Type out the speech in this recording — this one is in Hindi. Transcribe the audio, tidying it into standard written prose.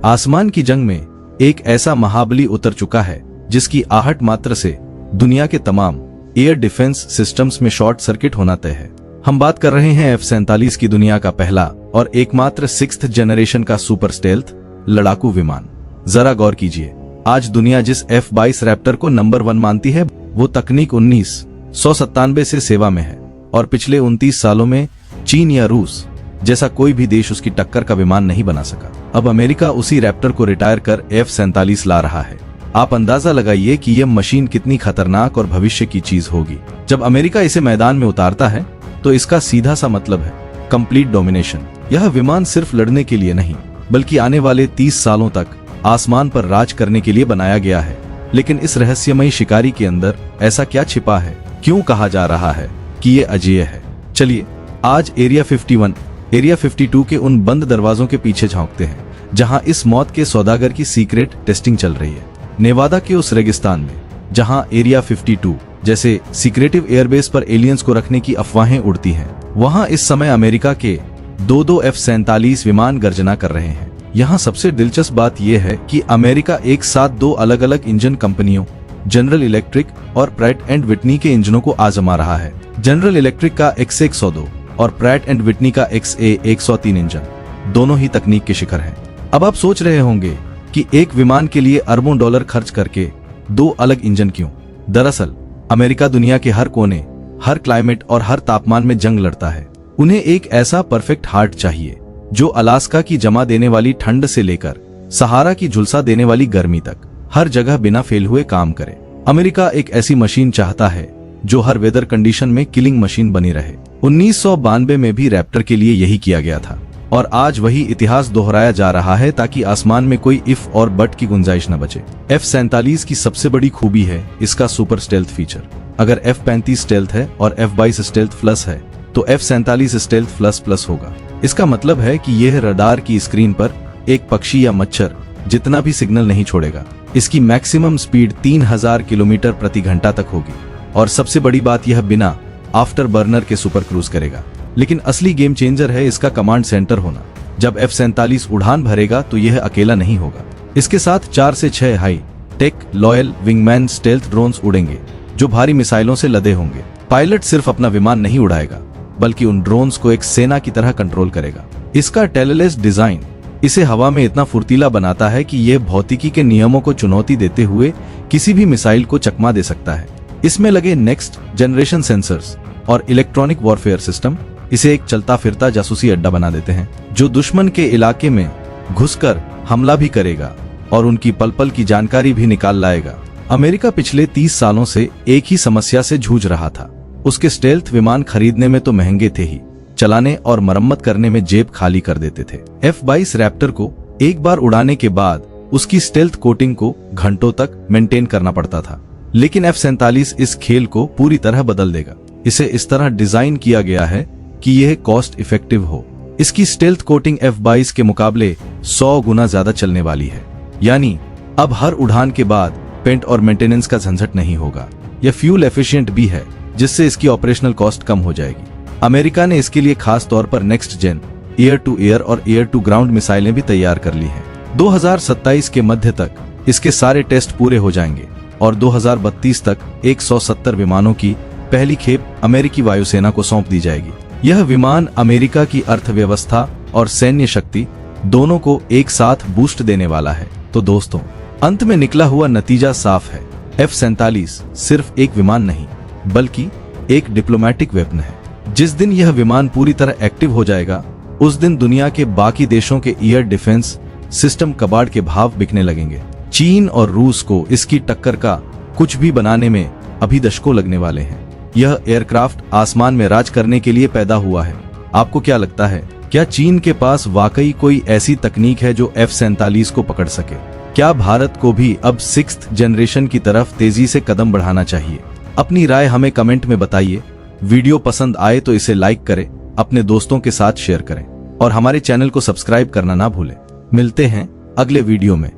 आसमान की जंग में एक ऐसा महाबली उतर चुका है जिसकी आहट मात्र से दुनिया के तमाम एयर डिफेंस सिस्टम्स में शॉर्ट सर्किट होना तय है। हम बात कर रहे हैं F-47 की दुनिया का पहला और एकमात्र 6th जनरेशन का सुपर स्टेल्थ लड़ाकू विमान। जरा गौर कीजिए, आज दुनिया जिस F-22 रैप्टर को नंबर 1 मानती है वो तकनीक 1997 से सेवा में है और पिछले 29 सालों में चीन या रूस जैसा कोई भी देश उसकी टक्कर का विमान नहीं बना सका। अब अमेरिका उसी रैप्टर को रिटायर कर F-47 ला रहा है। आप अंदाजा लगाइए कि यह मशीन कितनी खतरनाक और भविष्य की चीज होगी। जब अमेरिका इसे मैदान में उतारता है तो इसका सीधा सा मतलब है कंप्लीट डोमिनेशन। यह विमान सिर्फ लड़ने के लिए नहीं बल्कि आने वाले 30 सालों तक आसमान पर राज करने के लिए बनाया गया है। लेकिन इस रहस्यमयी शिकारी के अंदर ऐसा क्या छिपा है? क्यों कहा जा रहा है कि ये अजेय है? चलिए आज एरिया 51, एरिया 52 के उन बंद दरवाजों के पीछे झांकते हैं जहां इस मौत के सौदागर की सीक्रेट टेस्टिंग चल रही है। नेवादा के उस रेगिस्तान में जहां एरिया 52 जैसे सीक्रेटिव एयरबेस पर एलियंस को रखने की अफवाहें उड़ती हैं, वहां इस समय अमेरिका के 2 F-47 विमान गर्जना कर रहे हैं। यहाँ सबसे दिलचस्प बात यह है कि अमेरिका एक साथ 2 अलग अलग इंजन कंपनियों जनरल इलेक्ट्रिक और प्रैट एंड विटनी के इंजनों को आजमा रहा है। जनरल इलेक्ट्रिक का XA102 और प्रैट एंड विटनी का XA103 इंजन दोनों ही तकनीक के शिखर हैं। अब आप सोच रहे होंगे कि एक विमान के लिए अरबों डॉलर खर्च करके 2 अलग इंजन क्यों? दरअसल अमेरिका दुनिया के हर कोने, हर क्लाइमेट और हर तापमान में जंग लड़ता है। उन्हें एक ऐसा परफेक्ट हार्ट चाहिए जो अलास्का की जमा देने वाली ठंड से लेकर सहारा की झुलसा देने वाली गर्मी तक हर जगह बिना फेल हुए काम करे। अमेरिका एक ऐसी मशीन चाहता है जो हर वेदर कंडीशन में किलिंग मशीन बनी रहे। 1992 में भी रैप्टर के लिए यही किया गया था और आज वही इतिहास दोहराया जा रहा है ताकि आसमान में कोई इफ और बट की गुंजाइश न बचे। F-47 की सबसे बड़ी खूबी है इसका सुपर स्टेल्थ फीचर। अगर F-35 स्टेल्थ है और F-22 स्टेल्थ प्लस है तो F-47 स्टेल्थ प्लस प्लस होगा। इसका मतलब है कि यह रडार की स्क्रीन पर एक पक्षी या मच्छर जितना भी सिग्नल नहीं छोड़ेगा। इसकी मैक्सिमम स्पीड 3000 किलोमीटर प्रति घंटा तक होगी और सबसे बड़ी बात यह बिना आफ्टर बर्नर के सुपर क्रूज करेगा। लेकिन असली गेम चेंजर है इसका कमांड सेंटर होना। जब F-47 उड़ान भरेगा तो यह अकेला नहीं होगा। इसके साथ 4 से 6 high tech loyal wingman stealth drones उड़ेंगे जो भारी मिसाइलों से लदे होंगे। पायलट सिर्फ अपना विमान नहीं उड़ाएगा बल्कि उन ड्रोन्स को एक सेना की तरह कंट्रोल करेगा। इसका टेललेस डिजाइन इसे हवा में इतना फुर्तीला बनाता है कि यह भौतिकी के नियमों को चुनौती देते हुए किसी भी मिसाइल को चकमा दे सकता है। इसमें लगे नेक्स्ट जनरेशन सेंसर्स और इलेक्ट्रॉनिक वॉरफेयर सिस्टम इसे एक चलता फिरता जासूसी अड्डा बना देते हैं जो दुश्मन के इलाके में घुसकर हमला भी करेगा और उनकी पल पल की जानकारी भी निकाल लाएगा। अमेरिका पिछले 30 सालों से एक ही समस्या से जूझ रहा था। उसके स्टेल्थ विमान खरीदने में तो महंगे थे ही, चलाने और मरम्मत करने में जेब खाली कर देते थे। F-22 रैप्टर को एक बार उड़ाने के बाद उसकी स्टेल्थ कोटिंग को घंटों तक मेंटेन करना पड़ता था। लेकिन F-47 इस खेल को पूरी तरह बदल देगा। इसे इस तरह डिजाइन किया गया है कि यह कॉस्ट इफेक्टिव हो। इसकी स्टेल्थ कोटिंग F-22 के मुकाबले 100 गुना ज्यादा चलने वाली है। यानी अब हर उड़ान के बाद पेंट और मेंटेनेंस का झंझट नहीं होगा। यह फ्यूल एफिशिएंट भी है जिससे इसकी ऑपरेशनल कॉस्ट कम हो जाएगी। अमेरिका ने इसके लिए खास तौर पर next gen air to air और एयर टू ग्राउंड मिसाइलें भी तैयार कर ली हैं। 2027 के मध्य तक इसके सारे टेस्ट पूरे हो जाएंगे और 2032 तक 170 विमानों की पहली खेप अमेरिकी वायुसेना को सौंप दी जाएगी। यह विमान अमेरिका की अर्थव्यवस्था और सैन्य शक्ति दोनों को एक साथ बूस्ट देने वाला है। तो दोस्तों, अंत में निकला हुआ नतीजा साफ है। F-47 सिर्फ एक विमान नहीं बल्कि एक डिप्लोमेटिक वेपन है। जिस दिन यह विमान पूरी तरह एक्टिव हो जाएगा उस दिन दुनिया के बाकी देशों के एयर डिफेंस सिस्टम कबाड़ के भाव बिकने लगेंगे। चीन और रूस को इसकी टक्कर का कुछ भी बनाने में अभी दशकों लगने वाले हैं। यह एयरक्राफ्ट आसमान में राज करने के लिए पैदा हुआ है। आपको क्या लगता है, क्या चीन के पास वाकई कोई ऐसी तकनीक है जो F-47 को पकड़ सके? क्या भारत को भी अब 6th जनरेशन की तरफ तेजी से कदम बढ़ाना चाहिए? अपनी राय हमें कमेंट में बताइए। वीडियो पसंद आए तो इसे लाइक करें, अपने दोस्तों के साथ शेयर करें और हमारे चैनल को सब्सक्राइब करना ना भूलें। मिलते हैं अगले वीडियो में।